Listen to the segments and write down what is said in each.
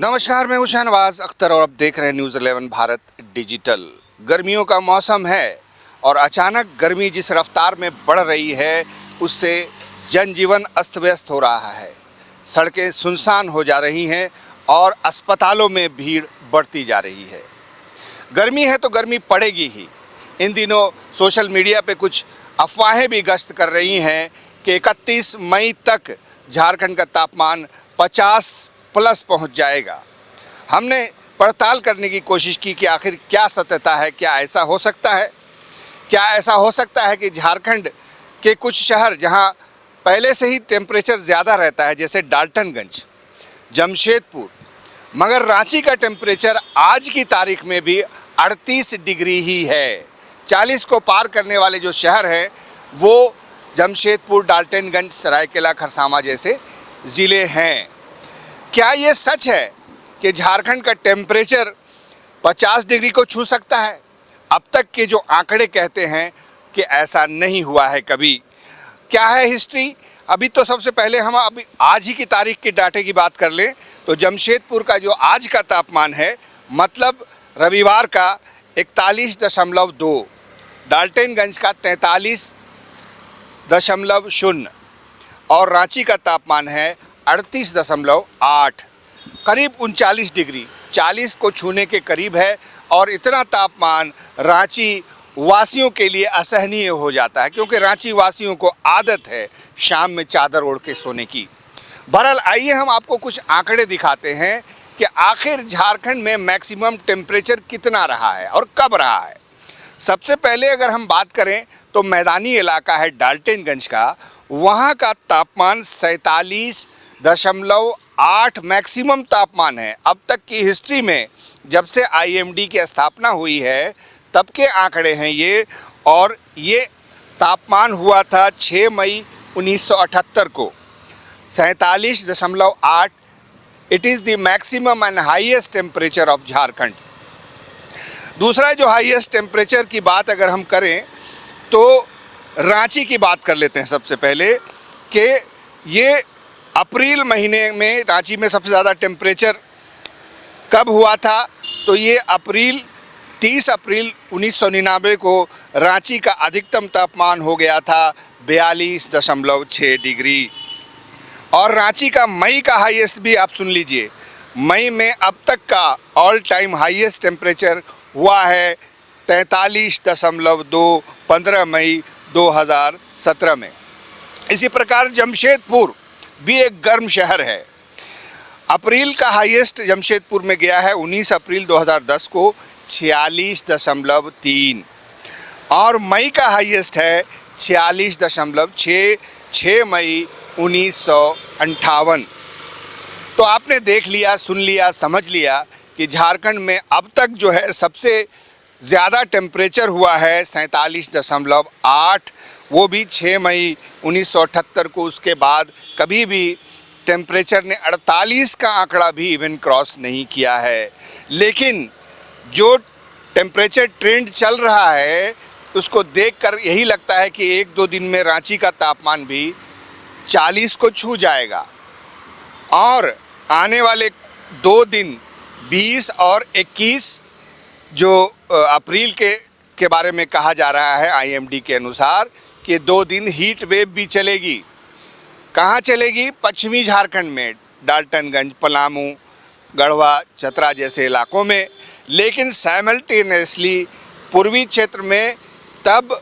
नमस्कार, मैं हूं शहनवाज अख्तर और आप देख रहे हैं न्यूज़ 11 भारत डिजिटल। गर्मियों का मौसम है और अचानक गर्मी जिस रफ्तार में बढ़ रही है उससे जनजीवन अस्त व्यस्त हो रहा है। सड़कें सुनसान हो जा रही हैं और अस्पतालों में भीड़ बढ़ती जा रही है। गर्मी है तो गर्मी पड़ेगी ही। इन दिनों सोशल मीडिया पे कुछ अफवाहें भी गश्त कर रही हैं कि 31 मई तक झारखंड का तापमान 50 प्लस पहुंच जाएगा। हमने पड़ताल करने की कोशिश की कि आखिर क्या सत्यता है, क्या ऐसा हो सकता है। क्या ऐसा हो सकता है कि झारखंड के कुछ शहर जहां पहले से ही टेम्परेचर ज़्यादा रहता है, जैसे डाल्टनगंज, जमशेदपुर, मगर रांची का टेम्परेचर आज की तारीख में भी 38 डिग्री ही है। 40 को पार करने वाले जो शहर हैं वो जमशेदपुर, डाल्टनगंज, सरायकेला, खरसावां जैसे ज़िले हैं। क्या ये सच है कि झारखंड का टेम्परेचर 50 डिग्री को छू सकता है? अब तक के जो आंकड़े कहते हैं कि ऐसा नहीं हुआ है कभी। क्या है हिस्ट्री? अभी तो सबसे पहले हम अभी आज ही की तारीख के डाटे की बात कर लें तो जमशेदपुर का जो आज का तापमान है, मतलब रविवार का 41.2, डाल्टनगंज का 43.0 और रांची का तापमान है 38.8, करीब 39 डिग्री, 40 को छूने के करीब है। और इतना तापमान रांची वासियों के लिए असहनीय हो जाता है, क्योंकि रांची वासियों को आदत है शाम में चादर ओढ़ के सोने की। बहरहाल आइए हम आपको कुछ आंकड़े दिखाते हैं कि आखिर झारखंड में मैक्सिमम टेम्परेचर कितना रहा है और कब रहा है। सबसे पहले अगर हम बात करें तो मैदानी इलाका है डाल्टनगंज का, वहाँ का तापमान 47.8 मैक्सिमम तापमान है। अब तक की हिस्ट्री में जब से आईएमडी की स्थापना हुई है तब के आंकड़े हैं ये, और ये तापमान हुआ था 6 मई 1978 को 47.8। It is the maximum and highest temperature of Jharkhand. दूसरा जो हाईएस्ट टेम्परेचर की बात अगर हम करें तो रांची की बात कर लेते हैं सबसे पहले कि ये अप्रैल महीने में रांची में सबसे ज़्यादा टेम्परेचर कब हुआ था, तो ये 30 अप्रैल 1999 को रांची का अधिकतम तापमान हो गया था 42.6 डिग्री। और रांची का मई का हाईएस्ट भी आप सुन लीजिए, मई में अब तक का ऑल टाइम हाईएस्ट टेम्परेचर हुआ है 43.2, 15 मई 2017 में। इसी प्रकार जमशेदपुर भी एक गर्म शहर है। अप्रैल का हाईएस्ट जमशेदपुर में गया है 19 अप्रैल 2010 को 46.3, और मई का हाईएस्ट है 46.6, 6 मई 1958। तो आपने देख लिया, सुन लिया, समझ लिया कि झारखंड में अब तक जो है सबसे ज़्यादा टेम्परेचर हुआ है 47.8, वो भी 6 मई 1978 को। उसके बाद कभी भी टेम्परेचर ने 48 का आंकड़ा भी इवन क्रॉस नहीं किया है। लेकिन जो टेम्परेचर ट्रेंड चल रहा है उसको देखकर यही लगता है कि 1-2 दिन में रांची का तापमान भी 40 को छू जाएगा। और आने वाले 2 दिन 20 और 21 जो अप्रैल के बारे में कहा जा रहा है आईएमडी के अनुसार कि 2 दिन हीट वेव भी चलेगी। कहाँ चलेगी? पश्चिमी झारखंड में, डाल्टनगंज, पलामू, गढ़वा, चतरा जैसे इलाकों में। लेकिन साइमल्टेनियसली पूर्वी क्षेत्र में तब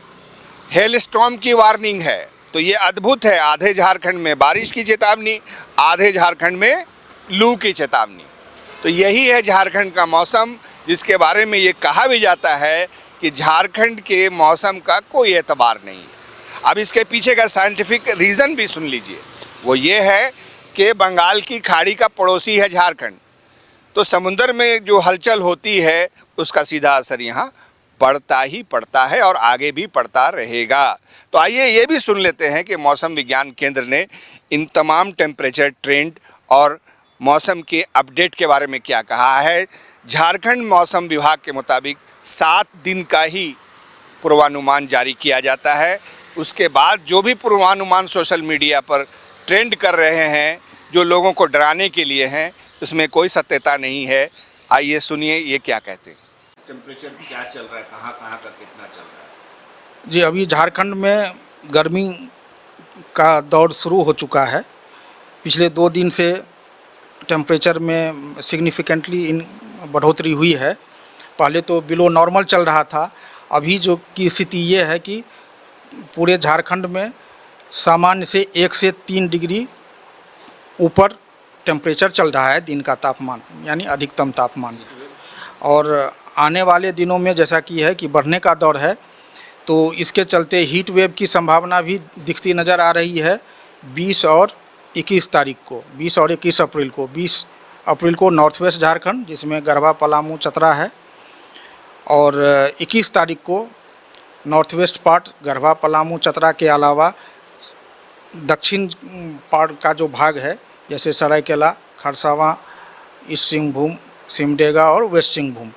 हेलस्टॉर्म की वार्निंग है। तो ये अद्भुत है, आधे झारखंड में बारिश की चेतावनी, आधे झारखंड में लू की चेतावनी। तो यही है झारखंड का मौसम, जिसके बारे में ये कहा भी जाता है कि झारखंड के मौसम का कोई एतबार नहीं है। अब इसके पीछे का साइंटिफिक रीज़न भी सुन लीजिए। वो ये है कि बंगाल की खाड़ी का पड़ोसी है झारखंड, तो समुद्र में जो हलचल होती है उसका सीधा असर यहाँ पड़ता ही पड़ता है और आगे भी पड़ता रहेगा। तो आइए ये भी सुन लेते हैं कि मौसम विज्ञान केंद्र ने इन तमाम टेम्परेचर ट्रेंड और मौसम के अपडेट के बारे में क्या कहा है। झारखंड मौसम विभाग के मुताबिक 7 दिन का ही पूर्वानुमान जारी किया जाता है। उसके बाद जो भी पूर्वानुमान सोशल मीडिया पर ट्रेंड कर रहे हैं, जो लोगों को डराने के लिए हैं, उसमें कोई सत्यता नहीं है। आइए सुनिए ये क्या कहते हैं। टेम्परेचर क्या चल रहा है, कहाँ कहाँ तक कितना चल रहा है? जी, अभी झारखंड में गर्मी का दौर शुरू हो चुका है। पिछले 2 दिन से टेम्परेचर में सिग्निफिकेंटली बढ़ोतरी हुई है। पहले तो बिलो नॉर्मल चल रहा था। अभी जो की स्थिति ये है कि पूरे झारखंड में सामान्य से 1 से 3 डिग्री ऊपर टेम्परेचर चल रहा है दिन का तापमान, यानी अधिकतम तापमान। और आने वाले दिनों में जैसा कि है कि बढ़ने का दौर है, तो इसके चलते हीट वेव की संभावना भी दिखती नज़र आ रही है। 20 और 21 तारीख को, 20 और 21 अप्रैल को, 20 अप्रैल को नॉर्थ वेस्ट झारखंड जिसमें गढ़वा, पलामू, चतरा है, और 21 तारीख को north west part Garhwa, Palamu, Chatra के अलावा दक्षिण पार्ट का जो भाग है जैसे सरायकेला, खरसावां, ईस्ट सिंहभूम, सिमडेगा और वेस्ट सिंहभूम,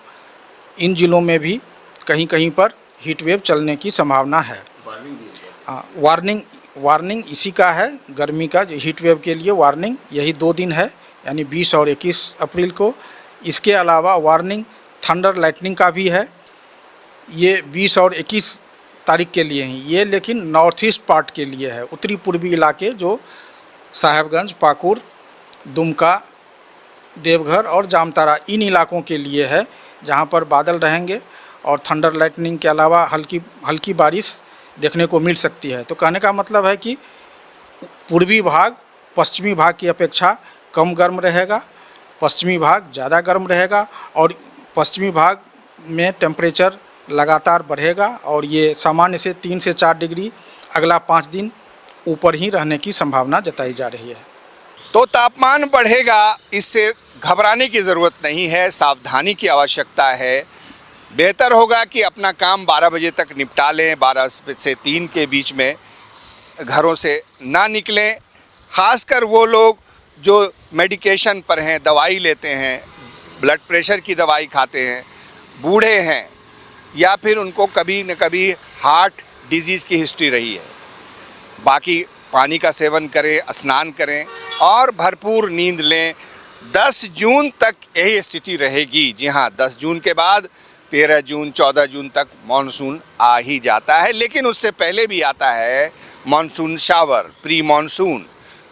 इन जिलों में भी कहीं कहीं पर हीट वेव चलने की संभावना है। वार्निंग इसी का है, गर्मी का जो हीट वेव के लिए वार्निंग यही 2 दिन है, यानी 20 और 21 अप्रैल को। इसके अलावा वार्निंग थंडर लाइटनिंग का भी है, ये 20 और 21 तारीख के लिए ही ये, लेकिन नॉर्थ ईस्ट पार्ट के लिए है, उत्तरी पूर्वी इलाके जो साहेबगंज, पाकुड़, दुमका, देवघर और जामताड़ा, इन इलाकों के लिए है जहां पर बादल रहेंगे और थंडर लाइटनिंग के अलावा हल्की बारिश देखने को मिल सकती है। तो कहने का मतलब है कि पूर्वी भाग पश्चिमी भाग की अपेक्षा कम गर्म रहेगा, पश्चिमी भाग ज़्यादा गर्म रहेगा, और पश्चिमी भाग में टेम्परेचर लगातार बढ़ेगा और ये सामान्य से 3 से 4 डिग्री अगला 5 दिन ऊपर ही रहने की संभावना जताई जा रही है। तो तापमान बढ़ेगा, इससे घबराने की ज़रूरत नहीं है, सावधानी की आवश्यकता है। बेहतर होगा कि अपना काम 12 बजे तक निपटा लें, 12 से 3 के बीच में घरों से ना निकलें। ख़ासकर वो लोग जो मेडिकेशन पर हैं, दवाई लेते हैं, ब्लड प्रेशर की दवाई खाते हैं, बूढ़े हैं, या फिर उनको कभी न कभी हार्ट डिजीज़ की हिस्ट्री रही है। बाकी पानी का सेवन करें, स्नान करें और भरपूर नींद लें। 10 जून तक यही स्थिति रहेगी। जी हाँ, 10 जून के बाद 13 जून, 14 जून तक मानसून आ ही जाता है, लेकिन उससे पहले भी आता है मानसून शावर, प्री मानसून।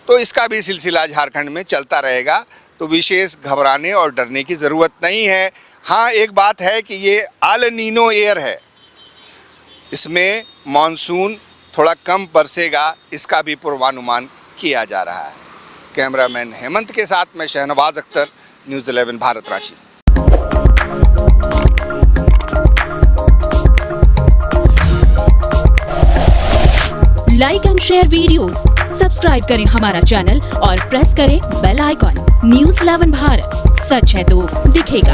तो इसका भी सिलसिला झारखंड में चलता रहेगा, तो विशेष घबराने और डरने की ज़रूरत नहीं है। हाँ, एक बात है कि ये अल नीनो एयर है, इसमें मानसून थोड़ा कम बरसेगा, इसका भी पूर्वानुमान किया जा रहा है। कैमरामैन हेमंत के साथ मैं Shahnawaz Akhtar, news 11 Bharat, Ranchi. Like and share videos, subscribe करें हमारा चैनल और प्रेस करें बेल आइकॉन। न्यूज़ 11 भारत, सच है तो दिखेगा।